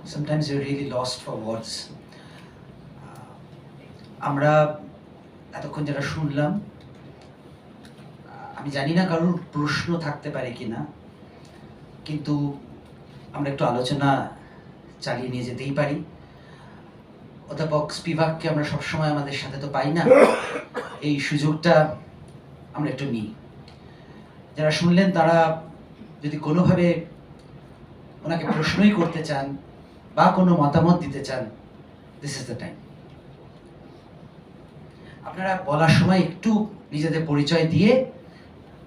sometimes you're really lost for words. আমরা এতক্ষণ যেটা শুনলাম, আমি জানি না কারোর প্রশ্ন থাকতে পারে কিনা, কিন্তু আমরা একটু আলোচনা চালিয়ে নিয়ে যেতেই পারি। অধ্যাপক স্পিভাককে আমরা সবসময় আমাদের সাথে তো পাই না, এই সুযোগটা আমরা একটু নিই। যারা শুনলেন তারা যদি কোনোভাবে ওনাকে প্রশ্নই করতে চান বা কোনো মতামত দিতে চান, দিস ইজ দ্য টাইম। আপনারা বলার সময় একটু নিজেদের পরিচয় দিয়ে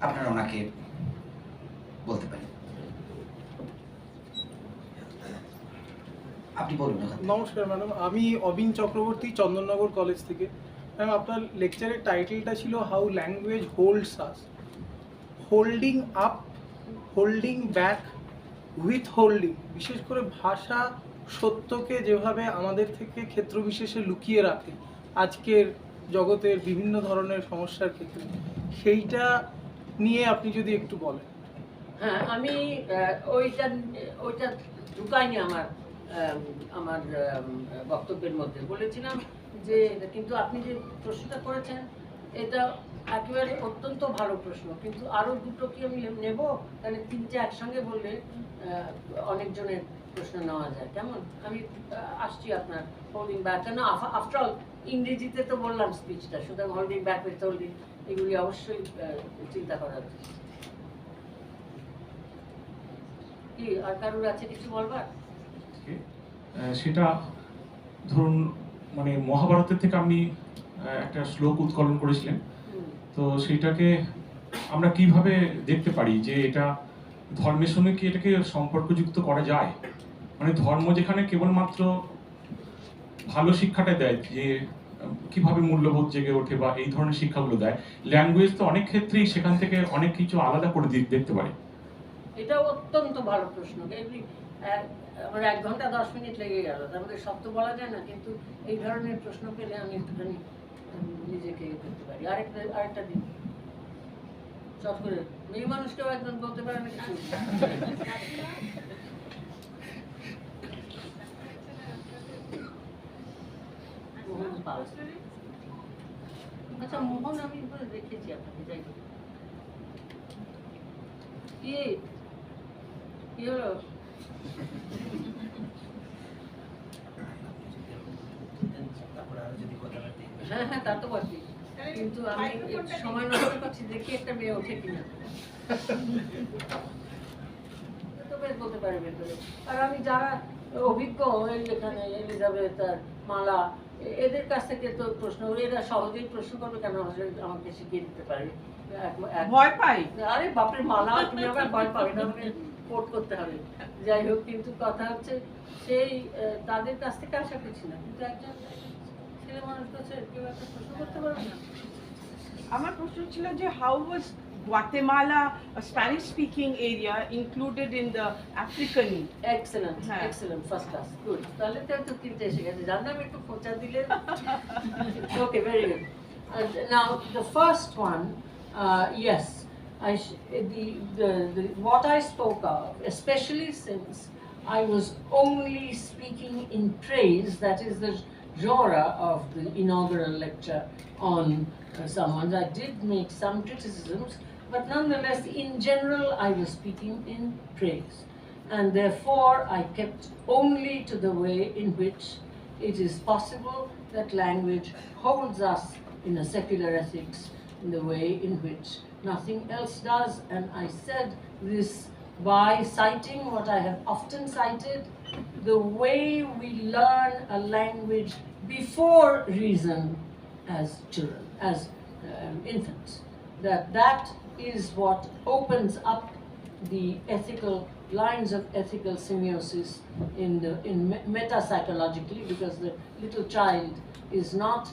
আপনারা ওনাকে বলতে পারেন। আপনি বলুন। নমস্কার ম্যাডাম, আমি অবিন চক্রবর্তী, চন্দননগর কলেজ থেকে। ম্যাম, আপনার লেকচারের টাইটেলটা ছিল how language holds us, holding up, holding back, with holding. বিশেষ করে ভাষা সত্যকে যেভাবে আমাদের থেকে ক্ষেত্র বিশেষে লুকিয়ে রাখে আজকের জগতের বিভিন্ন ধরনের সমস্যার ক্ষেত্রে, সেইটা নিয়ে আপনি যদি একটু বলেন। হ্যাঁ, আমি ওইটা ঢুকাইনি আমার বক্তব্যের মধ্যে। বলেছিলাম যে কিন্তু আপনি যে প্রশ্নটা করেছেন এটা একেবারে অত্যন্ত ভালো প্রশ্ন, কিন্তু আরও দুটো কি আমি নেব? তাহলে তিনটে একসঙ্গে বললে অনেকজনের প্রশ্ন নেওয়া যায়। কেমন? আমি আসছি আপনার হোল্ডিং ব্যাক, কেন আফটার অল ইংরেজিতে তো বললাম স্পিচটা, সুতরাং হোল্ডিং ব্যাক উইথ হোল্ডিং এগুলি অবশ্যই চিন্তা করা উচিত। কি আর কারোর আছে কিছু বলবার? সেটা ধরুন, মানে মহাভারতের থেকে আপনি একটা শ্লোক উৎকলন করেছিলেন, তো সেইটাকে আমরা কিভাবে দেখতে পারি যে এটা ধর্মের সঙ্গে কি এটাকে সম্পর্কযুক্ত করা যায়? মানে ধর্ম যেখানে কেবলমাত্র ভালো শিক্ষাটা দেয়, যে কিভাবে মূল্যবোধ জেগে ওঠে বা এই ধরনের শিক্ষাগুলো দেয়, ল্যাঙ্গুয়েজ তো অনেক ক্ষেত্রেই সেখান থেকে অনেক কিছু আলাদা করে দেখতে পারে। এটা অত্যন্ত ভালো প্রশ্ন। আমার 1 ঘন্টা 10 মিনিট লেগে গেল, তার মধ্যে সব তো বলা যায় না, কিন্তু এই ধরনের প্রশ্ন পেলে আমি একটুখানি নিজেকে করতে পারি। আরেকটা দিন চট করে মেয়ে মানুষকেও একদম বলতে পারে না কিছু। আচ্ছা, মোহন আমি দেখেছি আপনাকে। যাই কি হলো? হ্যাঁ হ্যাঁ, তা তো বলছি, কিন্তু আমি সময় নষ্ট করছি, দেখি একটা মেয়ে ওঠে কিনা। তো বেশ বলতে পারি ভেতরে। আর আমি যারা অভিজ্ঞ, এখানে এলিজাবেথ আর মালা, এদের কাছ থেকে তো প্রশ্ন, এরা সহজেই প্রশ্ন করবে, কেন আমাকে শিখিয়ে দিতে পারে। ভয় পাই? আরে বাপরে মালা, তুমি আবার ভয় পাবে না, আমাকে কোট করতে হবে। যাই হোক, কিন্তু কথা হচ্ছে সেই তাদের কাছ থেকে আশা করছি না, কিন্তু একজন ছেলে মানুষ কাছে কেউ একটা প্রশ্ন করতে পারবে না। আমার প্রশ্ন ছিল যে how was Guatemala, a Spanish-speaking area, included in the African? Excellent, excellent, first class, good. তাহলে তো তিনটে এসে গেছে, জানলাম একটু খোঁচা দিলে। Okay, very good. Now the first one, yes, what I spoke of, especially since I was only speaking in praise, that is the genre of the inaugural lecture on someone. I did make some criticisms, but nonetheless, in general, I was speaking in praise. And therefore, I kept only to the way in which it is possible that language holds us in a secular ethics, in the way in which nothing else does. And I said this by citing what I have often cited, the way we learn a language before reason as children, as infants. That is what opens up the ethical lines of ethical semiosis in meta-psychologically, because the little child is not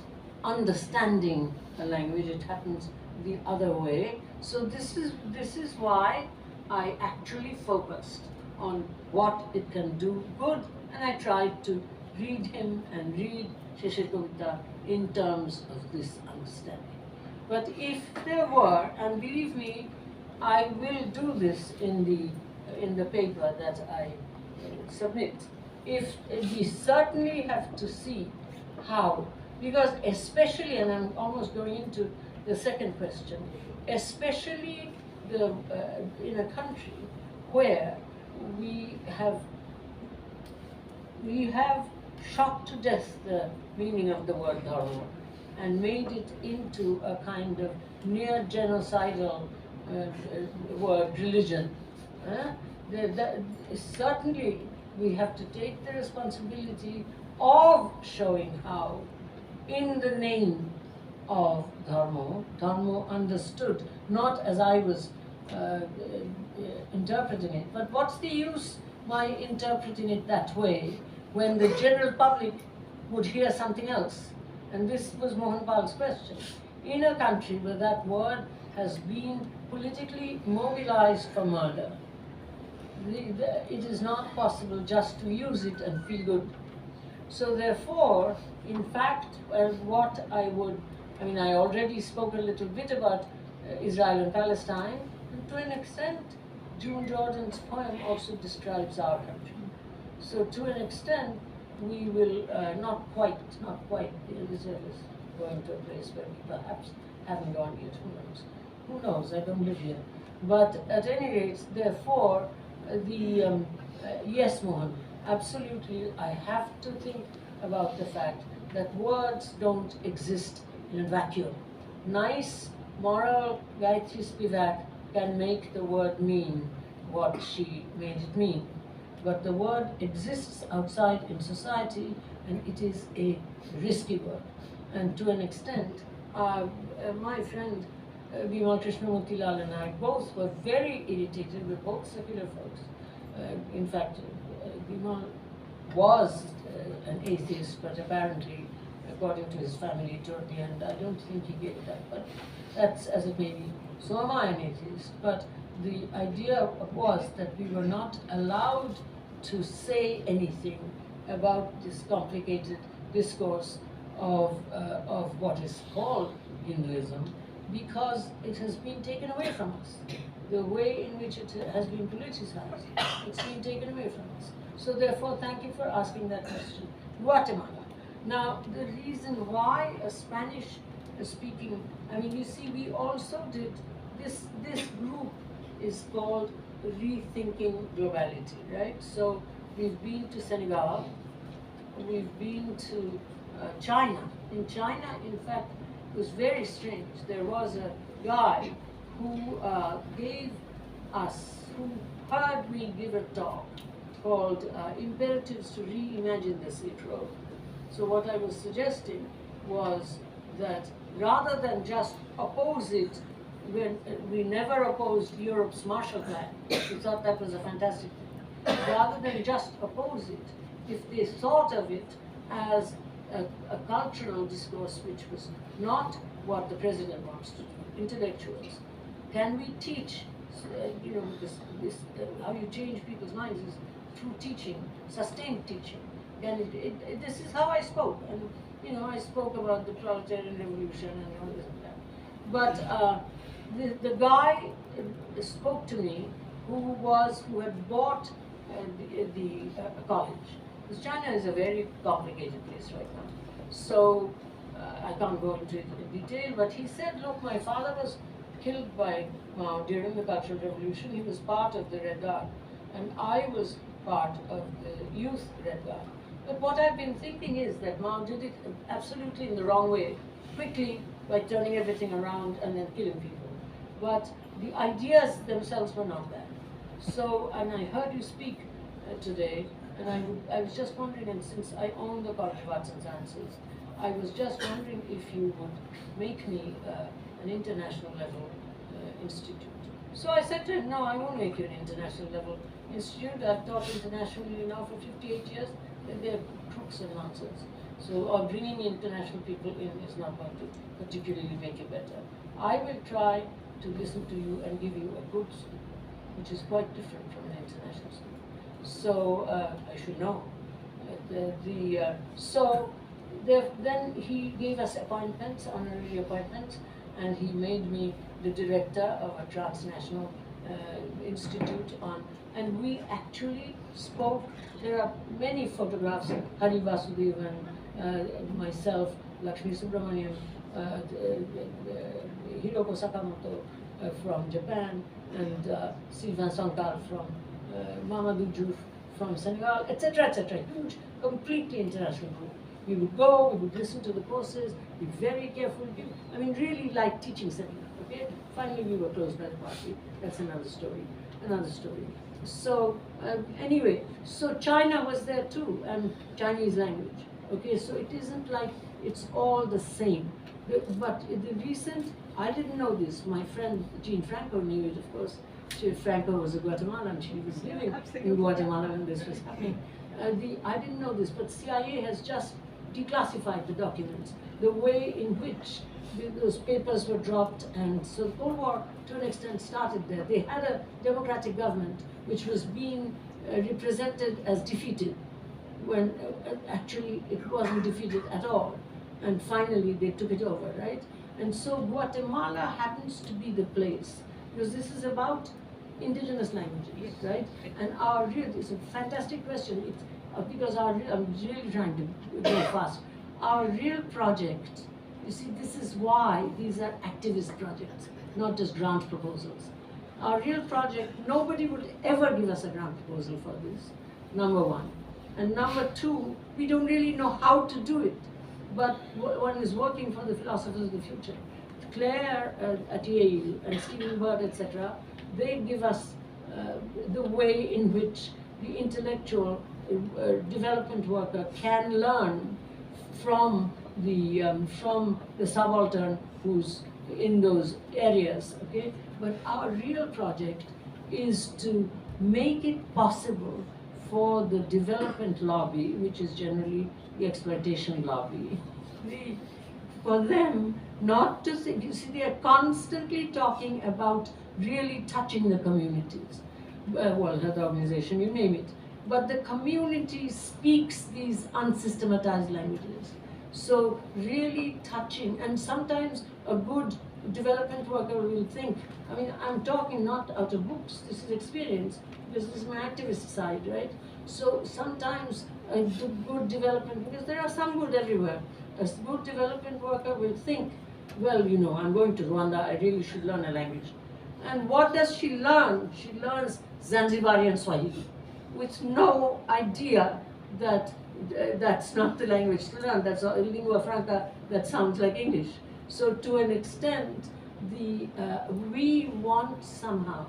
understanding a language, it happens the other way. So this is why I actually focused on what it can do good, and I tried to read him and read Sheshe Kavita in terms of this understanding. But if there were, and believe me, I will do this in the paper that I submit, if we certainly have to see how, because especially, and I'm almost going into the second question, especially in a country where we have shot to death the meaning of the word dharma and made it into a kind of near genocidal word religion. Certainly we have to take the responsibility of showing how, in the name of dharma understood, not as I was interpreting it, but what's the use my interpreting it that way when the general public would hear something else? And this was Mohan Pal's question. In a country where that word has been politically mobilized for murder, it is not possible just to use it and feel good. So therefore, in fact, what I already spoke a little bit about Israel and Palestine, and to an extent, June Jordan's poem also describes our country. So to an extent, we will not quite, Israel is going to a place where we perhaps haven't gone yet, who knows, I don't live here. But at any rate, therefore, yes, Mohan, absolutely, I have to think about the fact that words don't exist in a vacuum. Nice, moral Gayatri Spivak can make the word mean what she made it mean. But the word exists outside in society, and it is a risky word. And to an extent, my friend Bimal Krishnamurti-Lal and I both were very irritated. We're both secular folks. In fact, Bimal was an atheist, but apparently, according to his family, toward the end, I don't think he gave it up. But that's as it may be. So am I an atheist. But the idea was that we were not allowed to say anything about this complicated discourse of what is called Hinduism, because it has been taken away from us. The way in which it has been politicized, it's been taken away from us. So therefore, thank you for asking that question. Guatemala. Now, the reason why a Spanish speaking, you see, we also did, this group is called Rethinking Globality, right? So we've been to Senegal, we've been to China. In China, in fact, it was very strange. There was a guy who who heard me give a talk called Imperatives to Reimagine the Silk Road. So what I was suggesting was that rather than just oppose it, when we never opposed Europe's Marshall Plan, we thought that was a fantastic thing. Rather than just oppose it, if they thought of it as a cultural discourse which was not what the president wants to do, intellectuals, can we teach, how you change people's minds is through teaching, sustained teaching. And this is how I spoke. And, I spoke about the proletarian revolution and all this and that. But the guy spoke to me who had bought the college. Because China is a very complicated place right now. So I can't go into it in detail, but he said, look, my father was killed by Mao during the Cultural Revolution. He was part of the Red Guard, and I was part of the Youth Red Guard. But what I've been thinking is that Mao did it absolutely in the wrong way, quickly, by turning everything around and then killing people. But the ideas themselves were not that. So, and I heard you speak today, and I was just wondering, and since I own the College of Arts and Sciences, I was just wondering if you would make me an international level institute. So I said to him, no, I won't make you an international level institute. I've taught internationally now for 58 years. They're crooks and nonsense. So bringing international people in is not going to particularly make it better. I will try to listen to you and give you a good school, which is quite different from an international school. So I should know. Then he gave us appointments, honorary appointments, and he made me the director of a transnational Institute on, and we actually spoke. There are many photographs, Hari Vasudevan, myself, Lakshmi Subramaniam, Hiroko Sakamoto from Japan, and Sylvain Santal from Mamadou Diouf from Senegal, etc., etc. Huge, completely international group. We would go, we would listen to the courses, be very careful. I mean, really like teaching seminar. Okay. Finally, we were closed by the party. That's another story. Another story. So anyway, so China was there too, and Chinese language. Okay, so it isn't like it's all the same. But the recent, I didn't know this. My friend Jean Franco knew it, of course. Franco was a Guatemalan. She was living in Guatemala when this was happening. I didn't know this, but CIA has just declassified the documents. The way in which those papers were dropped, and so the Cold War, to an extent, started there. They had a democratic government which was being represented as defeated, when actually it wasn't defeated at all. And finally, they took it over, right? And so Guatemala happens to be the place, because this is about indigenous languages, right? And our real, it's a fantastic question. It's, because I'm really trying to go fast. Our real project, you see, this is why these are activist projects, not just grant proposals. Our real project, nobody would ever give us a grant proposal for this, number one. And number two, we don't really know how to do it. But one is working for the philosophers of the future. Claire at Yale and Stephen Bird, etc., they give us the way in which the intellectual development worker can learn from the subaltern who's in those areas. Okay, but our real project is to make it possible for the development lobby, which is generally the exploitation lobby, for them not to think. You see, they are constantly talking about really touching the communities, World Health Organization, you name it. But the community speaks these unsystematized languages. So really touching, and sometimes a good development worker will think, I mean, I'm talking not out of books, this is experience, because this is my activist side, right? So sometimes a good development, because there are some good everywhere, a good development worker will think, well, you know, I'm going to Rwanda, I really should learn a language. And what does she learn? She learns Zanzibarian Swahili, with no idea that that's not the language to learn, that's a lingua franca that sounds like English. So to an extent, we want somehow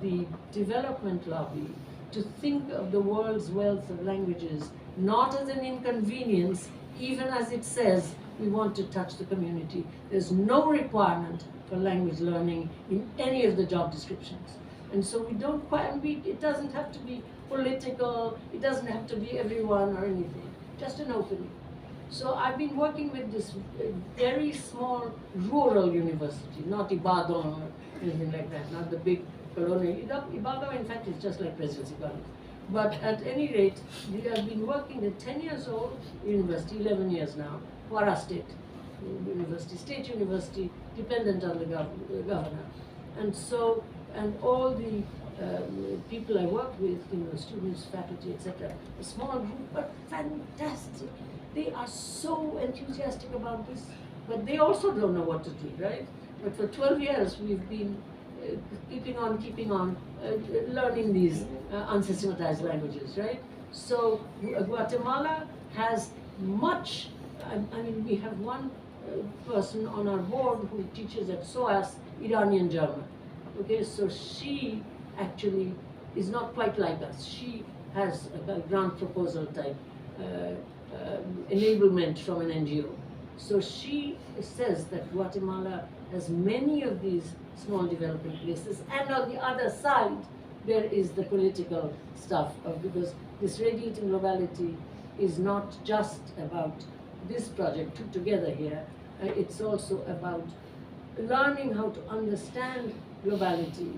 the development lobby to think of the world's wealth of languages not as an inconvenience, even as it says we want to touch the community. There's no requirement for language learning in any of the job descriptions. And so we don't quite, it doesn't have to be political, it doesn't have to be everyone or anything, just an opening. So I've been working with this very small rural university, not Ibadan or anything like that, not the big colonial. Ibadan, in fact, is just like Presidency College. But at any rate, we have been working at 10 years old university, 11 years now, Kwara State University, state university, dependent on the governor. And so, and all the people I work with, you know, students, faculty, etc., a small group, but fantastic. They are so enthusiastic about this, but they also don't know what to do, right? But for 12 years, we've been keeping on learning these unsystematized languages, right? So Guatemala has much, I mean, we have one person on our board who teaches at SOAS, Iranian German. Okay, so she actually is not quite like us. She has a grant proposal type enablement from an NGO. So she says that Guatemala has many of these small developing places, and on the other side, there is the political stuff, because this radiating globality is not just about this project put together here, it's also about learning how to understand globality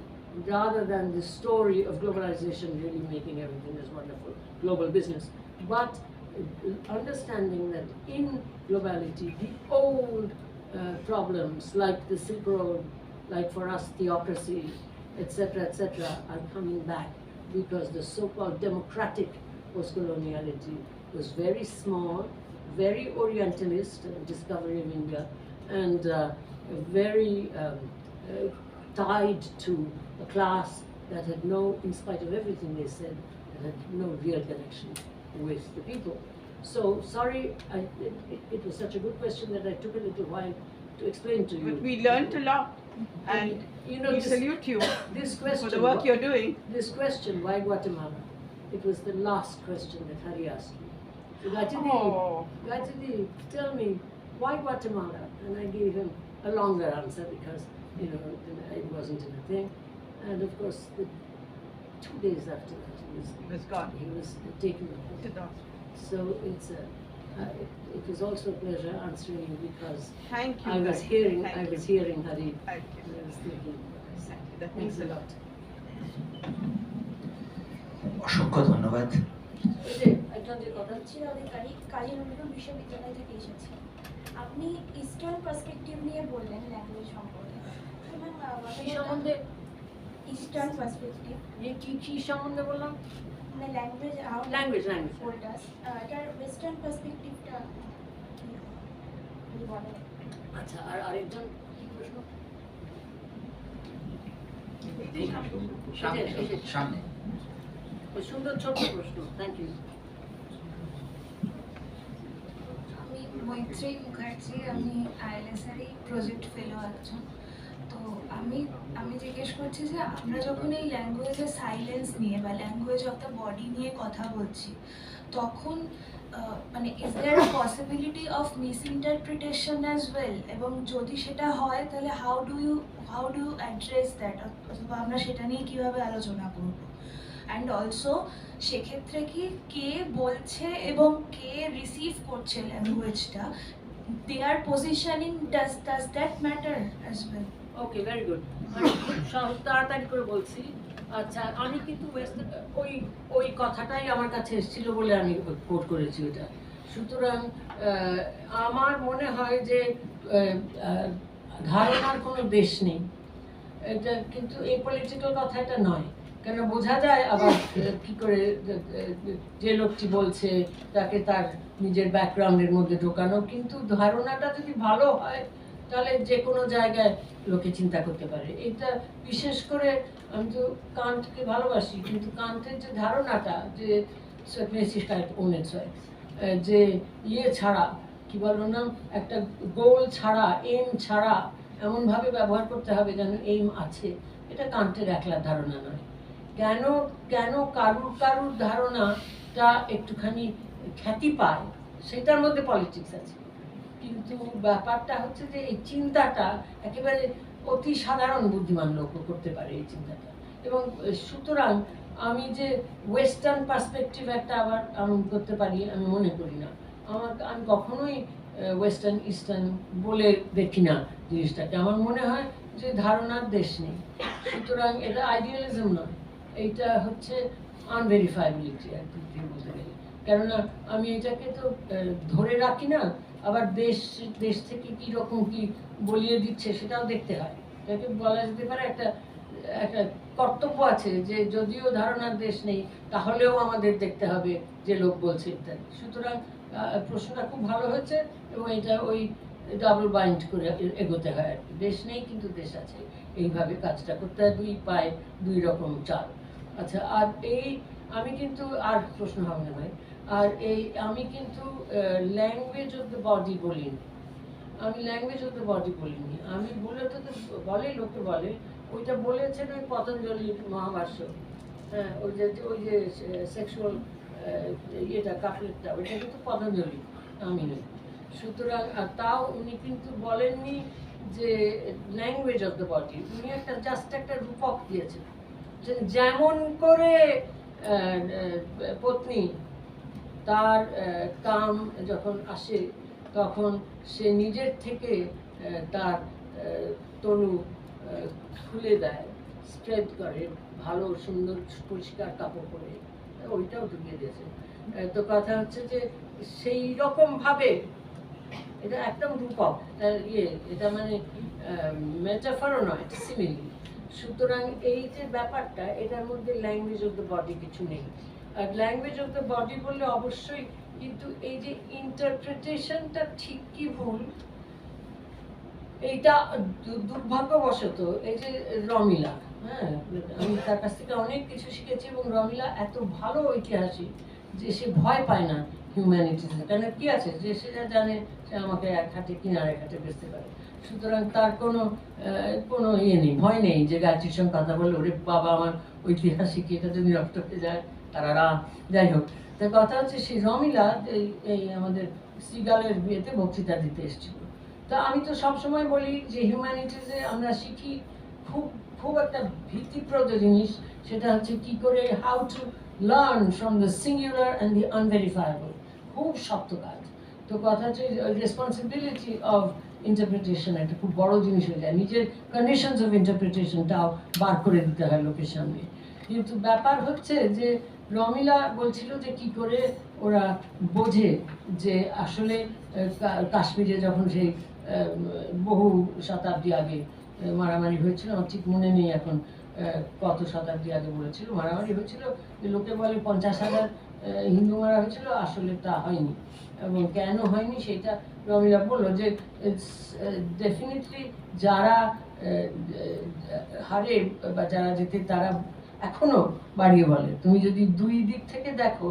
rather than the story of globalization really making everything as wonderful, global business, but understanding that in globality, the old problems like the Silk Road, like for us theocracy, etc., are coming back because the so-called democratic post-coloniality was very small, very Orientalist, discovery of India, and very tied to a class that had no, in spite of everything they said, that had no real connection with the people. So sorry, it was such a good question that I took a little while to explain to you. But we learnt a lot, and you know, we salute you this question, for the work you're doing. This question, why Guatemala? It was the last question that Hari asked me. So Gayatri, tell me, why Guatemala? And I gave him a longer answer because, you know, it wasn't in a thing. And of course, 2 days after that, He was gone. he was taken away. So it was also a pleasure answering you because Thank you. I was Gayatri. hearing Thank you. Hari. Thank you. And I was thinking, Thank you. That thanks means a a lot. lot. অসংখ্য ধন্যবাদ। এই যে একজন যে কথা অধিকারী কাজী নজরুল বিশ্ববিদ্যালয় থেকে এসেছি। আপনি ইস্টার্ন পার্সপেক্টিভ নিয়ে বললেন ল্যাঙ্গুয়েজ সম্পর্কে। কি সম্বন্ধে? ইস্টার্ন পার্সপেক্টিভ কি সম্বন্ধে বললাম? মানে ল্যাঙ্গুয়েজ ল্যাঙ্গুয়েজ ফোল্ডাস এটার ওয়েস্টার্ন পার্সপেক্টিভটা বলেন। আচ্ছা, আর আরেকজন কি প্রশ্ন? সামনে ওই সুন্দর ছোট্ট প্রশ্ন। Thank you. আমি মৈত্রী মুখার্জি, আমি ILSR প্রজেক্ট ফেলো একজন। তো আমি জিজ্ঞেস করছি যে আমরা যখন এই ল্যাঙ্গুয়েজের সাইলেন্স নিয়ে বা ল্যাঙ্গুয়েজ অফ দ্য বডি নিয়ে কথা বলছি, তখন মানে is there a possibility of misinterpretation as well, এবং যদি সেটা হয় তাহলে how do you address that, অথবা আমরা সেটা নিয়ে কীভাবে আলোচনা করব? অ্যান্ড অলসো সেক্ষেত্রে কি কে বলছে এবং কে রিসিভ করছে ল্যাঙ্গুয়েজটা, their positioning does that matter as well? Okay, very good. আমি সহজ তাড়াতাড়ি করে বলছি। আচ্ছা, আমি কিন্তু ওই কথাটাই আমার কাছে এসেছিল বলে আমি কোট করেছি ওটা। সুতরাং আমার মনে হয় যে ধারণার কোনো দেশ নেই, এটা কিন্তু এই পলিটিক্যাল কথা এটা নয়। কেন বোঝা যায় আবার কি করে যে লোকটি বলছে তাকে তার নিজের ব্যাকগ্রাউন্ডের মধ্যে ঢোকানো, কিন্তু ধারণাটা যদি ভালো হয় তাহলে যে কোনো জায়গায় লোকে চিন্তা করতে পারে। এটা বিশেষ করে আমি তো কান্টকে ভালোবাসি, কিন্তু কান্টের যে ধারণাটা যে যে ছাড়া কি বলবো না, একটা গোল ছাড়া, এম ছাড়া এমনভাবে ব্যবহার করতে হবে যেন এইম আছে, এটা কান্টের একলা ধারণা নয়। কেন কারুর ধারণাটা একটুখানি খ্যাতি পায়, সেটার মধ্যে পলিটিক্স আছে। কিন্তু ব্যাপারটা হচ্ছে যে এই চিন্তাটা একেবারে অতি সাধারণ বুদ্ধিমান লোক করতে পারে এই চিন্তাটা। এবং সুতরাং আমি যে ওয়েস্টার্ন পার্সপেক্টিভ একটা আবার আমি করতে পারি আমি মনে করি না। আমি কখনোই ওয়েস্টার্ন ইস্টার্ন বলে দেখি না জিনিসটাকে। আমার মনে হয় যে ধারণার দেশ নেই, সুতরাং এটা আইডিয়ালিজম নয়, এইটা হচ্ছে আনভেরিফাইবিলিটি আর কি বলতে গেলে। কেননা আমি এটাকে তো ধরে রাখি না, আবার দেশ থেকে কী রকম কি বলিয়ে দিচ্ছে সেটাও দেখতে হয়। এটাকে বলা যেতে পারে একটা কর্তব্য আছে যে যদিও ধারণার দেশ নেই তাহলেও আমাদের দেখতে হবে যে লোক বলছে ইত্যাদি। সুতরাং প্রশ্নটা খুব ভালো হয়েছে এবং এটা ওই ডাবল বাইন্ড করে এগোতে হয় আর কি। দেশ নেই কিন্তু দেশ আছে, এইভাবে কাজটা করতে হয়, দুই পায়ে দুই রকম চাল। আচ্ছা, আর আমি কিন্তু আর প্রশ্ন হবে না ভাই। আর আমি কিন্তু ল্যাঙ্গুয়েজ অফ দ্য বডি বলিনি, আমি ল্যাঙ্গুয়েজ অফ দ্য বডি বলিনি। আমি লোকে বলে ওইটা বলেছেন ওই পতঞ্জলি মহাভাষ্য, হ্যাঁ, ওই যে সেক্সুয়াল কাফলেটটা, ওইটা কিন্তু পতঞ্জলি, আমি নই। সুতরাং তাও উনি কিন্তু বলেননি যে ল্যাঙ্গুয়েজ অফ দ্য বডি, উনি জাস্ট একটা রূপক দিয়েছেন যে যেমন করে পত্নী তার কাম যখন আসে তখন সে নিজের থেকে তার তনু খুলে দেয়, স্প্রেড করে, ভালো সুন্দর পরিষ্কার কাপড় পরে, ওইটাও ঢুকিয়ে দিয়েছে। তো কথা হচ্ছে যে সেই রকমভাবে এটা একদম রূপক, এটা মানে মেটাফরও নয়, এটা সিমিলি। সুতরাং এই যে ব্যাপারটা, এটার মধ্যে ল্যাঙ্গুয়েজ অফ দ্য বডি কিছু নেই। আর ল্যাঙ্গুয়েজ অফ দ্য বডি বললে অবশ্যই, কিন্তু এই যে ইন্টারপ্রিটেশনটা ঠিক কি ভুল, এইটা দুর্ভাগ্যবশত এই যে রমিলা, হ্যাঁ, আমি তার কাছ থেকে অনেক কিছু শিখেছি, এবং রমিলা এত ভালো ঐতিহাসিক যে সে ভয় পায় না হিউম্যানিটিতে। কেন কি আছে যে সে যা জানে সে আমাকে এক হাতে কিনে আরেক হাতে বেচতে পারে, সুতরাং তার কোনো ইয়ে নেই, ভয় নেই যে গায়ত্রীর সঙ্গে কথা বললে ওরে বাবা আমার ঐতিহাসিক এটা যদি নষ্ট হয়ে যায় তারা। যাই হোক, তার কথা হচ্ছে সেই রমিলা এই আমাদের শ্রীগালের বিয়েতে বক্তৃতা দিতে এসেছিল। তা আমি তো সবসময় বলি যে হিউম্যানিটিসে আমরা শিখি খুব খুব একটা ভীতিপ্রদ জিনিস, সেটা হচ্ছে কি করে how to learn from the singular and the unverifiable. খুব শক্ত কাজ। তো কথা হচ্ছে রেসপন্সিবিলিটি অফ ইন্টারপ্রিটেশন একটা খুব বড় জিনিস হয়ে যায়, নিজের কন্ডিশনস অফ ইন্টারপ্রিটেশনটাও বার করে দিতে হয় লোকের সামনে। কিন্তু ব্যাপার হচ্ছে যে রমিলা বলছিল যে কি করে ওরা বোঝে যে আসলে কাশ্মীরে যখন সেই বহু শতাব্দী আগে মারামারি হয়েছিল, আমার ঠিক মনে নেই এখন কত শতাব্দী আগে বলেছিল মারামারি হয়েছিল, যে লোকে বলে 50,000 হিন্দু মারা হয়েছিল, আসলে তা হয়নি। এবং কেন হয়নি সেটা রমিলা বললো যে ডেফিনেটলি যারা হারে বা যারা যেতে তারা এখনো বাড়িয়ে বলে। তুমি যদি দুই দিক থেকে দেখো,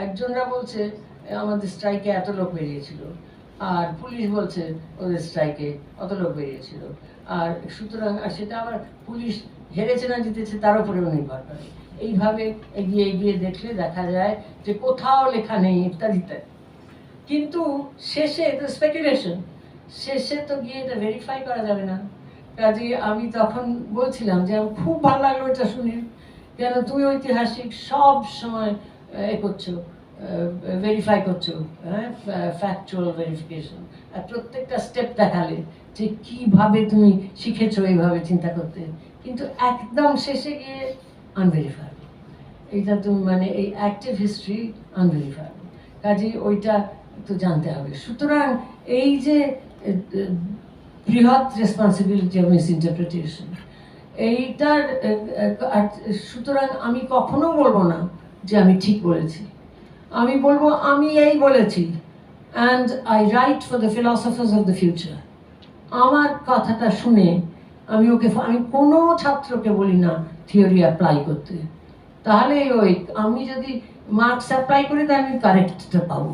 একজনরা বলছে আমাদের স্ট্রাইকে এত লোক বেরিয়েছিল, আর পুলিশ বলছে ওদের স্ট্রাইকে অত লোক বেরিয়েছিল। আর সুতরাং আর সেটা আবার পুলিশ হেরেছে না জিতেছে তার উপরেও নির্ভর করে। এইভাবে এগিয়ে এগিয়ে দেখলে দেখা যায় যে কোথাও লেখা নেই ইত্যাদি ইত্যাদি, কিন্তু শেষে তো স্পেকুলেশন, শেষে তো গিয়ে এটা ভেরিফাই করা যাবে না। কাজে আমি তখন বলছিলাম যে খুব ভালো লাগলো এটা শুনে, কেন তুমি ঐতিহাসিক সব সময় এ করছো, ভেরিফাই করছো, হ্যাঁ, ফ্যাকচুয়াল ভেরিফিকেশন, আর প্রত্যেকটা স্টেপ দেখালে যে কিভাবে তুমি শিখেছো এইভাবে চিন্তা করতে, কিন্তু একদম শেষে গিয়ে আনভেরিফাইড। এইটা তুমি মানে এই অ্যাক্টিভ হিস্ট্রি আনভেরিফাইড, কাজে ওইটা তো জানতে হবে। সুতরাং এই যে বৃহৎ রেসপন্সিবিলিটি অফ মিস ইন্টারপ্রিটেশন, এইটার সুতরাং আমি কখনো বলবো না যে আমি ঠিক বলেছি, আমি বলবো আমি এই বলেছি, and I right for the philosophers of the future. আমার কথাটা শুনে আমি কোনো ছাত্রকে বলি না থিওরি অ্যাপ্লাই করতে, তাহলে ওই আমি যদি মার্কস অ্যাপ্লাই করি তাহলে আমি কারেক্টটা পাবো।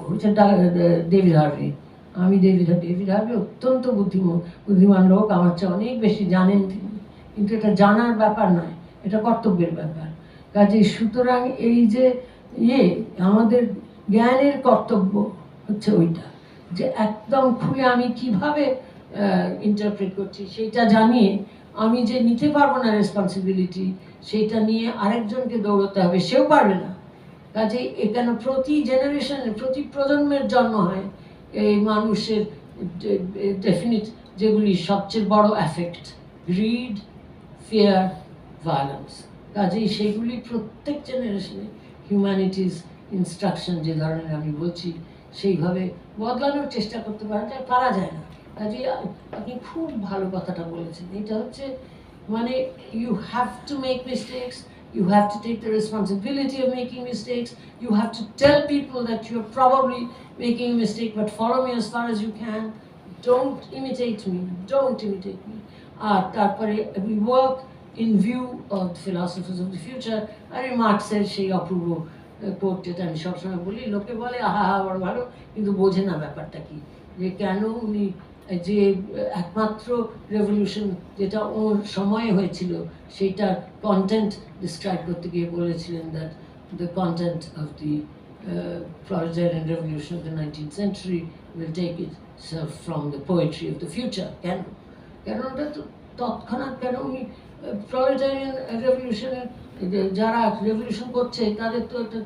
ডেভিড হার্ভে, আমি ডেভিড হার্ভে অত্যন্ত বুদ্ধিমান লোক, আমার চেয়ে অনেক বেশি জানেন তিনি, কিন্তু এটা জানার ব্যাপার নয়, এটা কর্তব্যের ব্যাপার। কাজে সুতরাং এই যে আমাদের জ্ঞানের কর্তব্য হচ্ছে ওইটা, যে একদম খুলে আমি কিভাবে ইন্টারপ্রেট করছি সেইটা জানিয়ে আমি যে নিতে পারবো না রেসপন্সিবিলিটি, সেইটা নিয়ে আরেকজনকে দৌড়তে হবে, সেও পারবে না। কাজেই এখানে প্রতি জেনারেশনে প্রতি প্রজন্মের জন্ম হয় এই মানুষের ডেফিনিট যেগুলি সবচেয়ে বড় অ্যাফেক্ট, গ্রিড, ফিয়ার, ভায়োলেন্স। কাজেই সেগুলি প্রত্যেক জেনারেশনে হিউম্যানিটিস ইনস্ট্রাকশন যে ধরনের আমি বলছি সেইভাবে বদলানোর চেষ্টা করতে পারা যায় না। কাজেই আপনি খুব ভালো কথাটা বলেছেন, এটা হচ্ছে মানে you have to make mistakes, you have to take the responsibility of making mistakes, you have to tell people that you're probably making a mistake, but follow me as far as you can, don't imitate me. আর তারপরে we work in view of the philosophers of the future। আর মার্কসের সেই অপূর্ব coat যেটা আমি সবসময় বলি, লোকে বলে আহা বড় ভালো, কিন্তু বোঝে না ব্যাপারটা কি, যে কেন উনি যে একমাত্র রেভলিউশন যেটা ওর সময়ে হয়েছিল সেইটার কন্টেন্ট ডিসক্রাইব করতে গিয়ে বলেছিলেন that the content of the proletarian revolution of the 19th century will take itself from the poetry of the future। কেন ওটা তো তৎক্ষণাৎ, কেন উনি প্রলেটারিয়ান রেভলিউশনের যারা রেভলিউশন করছে তাদের তো একটা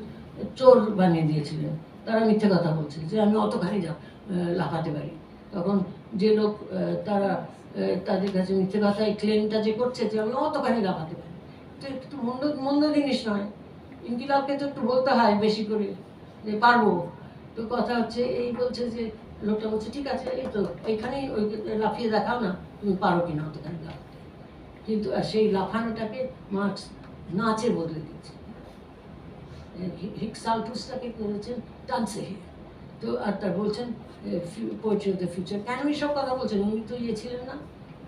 চোর বানিয়ে দিয়েছিলেন, তারা মিথ্যে কথা বলছে যে আমি অতখানি লাফাতে পারি। তখন যে লোক তারা তাদের কাছে মিথ্যে কথা এই ক্লেমটা যে করছে যে আমি অতখানি লাফাতে পারি, তো একটু মন্দ জিনিস নয়। ইনকিলাবকে তো একটু বলতে হয় বেশি করে যে পারবো। তো কথা হচ্ছে এই বলছে যে লোকটা বলছে ঠিক আছে এই তো এইখানেই ওই লাফিয়ে দেখাও না তুমি পারো কিনা অতখানি লাফাতে। কিন্তু আর সেই লাফানোটাকে মার্কস নাচে বদলে দিচ্ছে। হিক্সালটুসটাকে করেছেন ডান্সে। তো আর তার বলছেন পোয়েট্রি অফ দ্য ফিউচার। কেন এইসব কথা বলছেন? উনি তো ইয়ে ছিলেন না,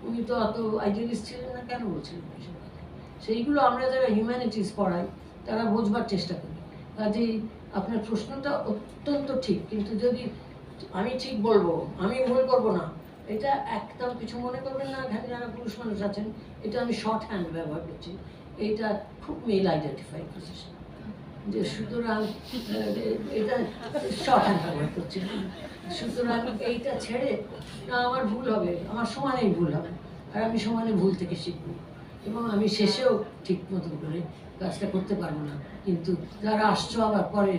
উনি তো অত আইডিয়ালিস্ট ছিলেন না, কেন বলছিলেন এইসব কথা? সেইগুলো আমরা যারা হিউম্যানিটিস পড়াই তারা বোঝবার চেষ্টা করি। কাজেই আপনার প্রশ্নটা অত্যন্ত ঠিক, কিন্তু যদি আমি ঠিক বলবো, আমি ভুল করবো না, এটা একদম কিছু মনে করবেন না। এখানে যারা পুরুষ মানুষ আছেন, এটা আমি শর্ট হ্যান্ড ব্যবহার করছি, এইটা খুব মেল আইডেন্টিফাইড পজিশন, যে সুতরাং এটা শর্ট হ্যান্ড ব্যবহার করছি। সুতরাং এইটা ছেড়ে না, আমার ভুল হবে, আমার সমানেই ভুল হবে, আর আমি সমানে ভুল থেকে শিখবো, এবং আমি শেষেও ঠিক মতো করে কাজটা করতে পারবো না। কিন্তু যারা আসছো আবার পরে,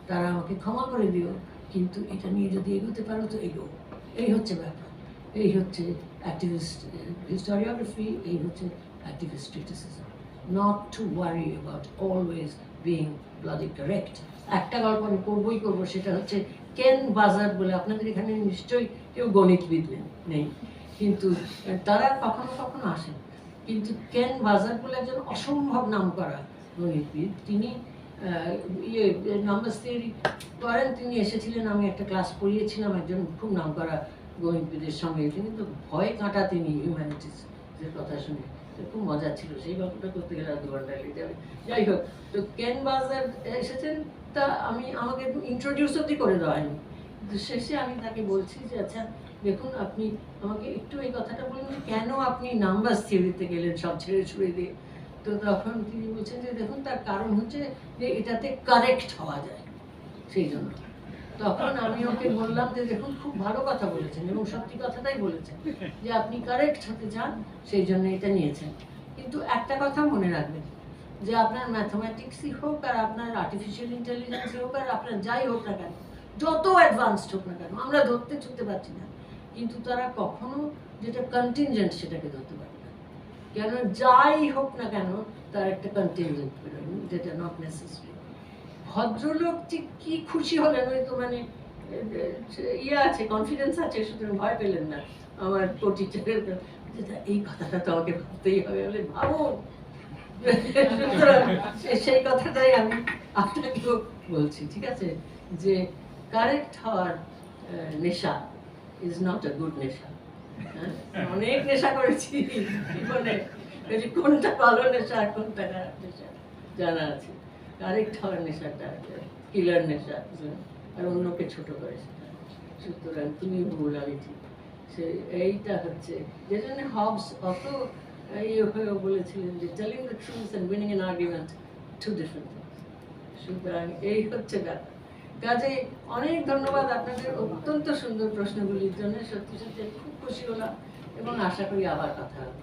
তারা আমাকে ক্ষমা করে দিও, কিন্তু এটা নিয়ে যদি এগোতে পারো তো এগো। এই হচ্ছে ব্যাপার, এই হচ্ছে অ্যাক্টিভিস্ট হিস্টোরিওগ্রাফি, এই হচ্ছে activist criticism. Not to worry about always being bloody correct. একটা গল্প আমি করবোই করবো, সেটা হচ্ছে কেন বাজার বলে, আপনাদের এখানে নিশ্চয়ই কেউ গণিতবিদ নেই, কিন্তু তারা কখনো কখনো আসেন। কিন্তু কেন বাজার বলে একজন অসম্ভব নাম করা গণিতবিদ, তিনি নাম্বার থিওরি করেন। তিনি এসেছিলেন, আমি একটা ক্লাস পড়িয়েছিলাম একজন খুব নাম করা গণিতবিদের সঙ্গে। তিনি তো ভয় কাঁটা, তিনি হিউম্যানিটিসের কথা শুনে, খুব মজা ছিল। সেই গল্পটা করতে গেলে আর 2 ঘন্টা লেগে যাবে। যাই হোক, তো কেন বাজার এসেছেন, তা আমাকে ইন্ট্রোডিউস অব্দি করে দেওয়া হয়নি। কিন্তু শেষে আমি তাকে বলছি যে আচ্ছা দেখুন, আপনি আমাকে একটু এই কথাটা বলুন যে কেন আপনি নাম্বার থিওরিতে গেলেন সব ছেড়ে ছুড়ে দিয়ে। তো তখন তিনি বলছেন যে দেখুন, তার কারণ হচ্ছে যে এটাতে কারেক্ট হওয়া যায়, সেই জন্য। তখন আমি ওকে বললাম যে দেখুন, খুব ভালো কথা বলেছেন, এবং সত্যি কথাটাই বলেছেন, যে আপনি কারেক্ট হতে চান, সেই জন্য এটা নিয়েছেন। কিন্তু একটা কথা মনে রাখবেন, যে আপনার ম্যাথমেটিক্সই হোক, আর আপনার আর্টিফিশিয়াল ইন্টেলিজেন্সই হোক, আর আপনার যাই হোক না কেন, যত অ্যাডভান্সড হোক না কেন, আমরা ধরতে ছুটতে পারছি না, কিন্তু তারা কখনো যেটা কন্টিনজেন্ট সেটাকে ধরতে পারে না। কেন যাই হোক না কেন, তার একটা কন্টিনজেন্ট বেরোয়, যেটা নট নেসেসারি। ভদ্রলোক ঠিক কি খুশি হলেন, ওই তো মানে ইয়ে আছে, কনফিডেন্স আছে, সুতরাং ভয় পেলেন না। আমার টিচারের যেটা এই কথাটা তো আমাকে ভাবতেই হবে, বলে ভাবো। সেই কথাটাই আমি আপনাকেও বলছি, ঠিক আছে, যে কারেক্ট হওয়ার নেশা ইজ নট আ গুড নেশা। অনেক নেশা করেছি জীবনে, কোনটা ভালো নেশা আর কোনটা খারাপ নেশা জানা আছে। কারেক্ট হওয়ার নেশাটা কিলার নেশা, আর অন্যকে ছোট করে সেটা। সুতরাং তুমি ভুল, আমি ঠিক, সে এইটা হচ্ছে যে জন্য হবস অত বলেছিলেন যে telling the truth and winning an argument, 2 different things. সুতরাং এই হচ্ছে ব্যাপার। কাজে অনেক ধন্যবাদ আপনাদের অত্যন্ত সুন্দর প্রশ্নগুলির জন্য। সত্যি সত্যি খুব খুশি হলাম, এবং আশা করি আবার কথা হবে।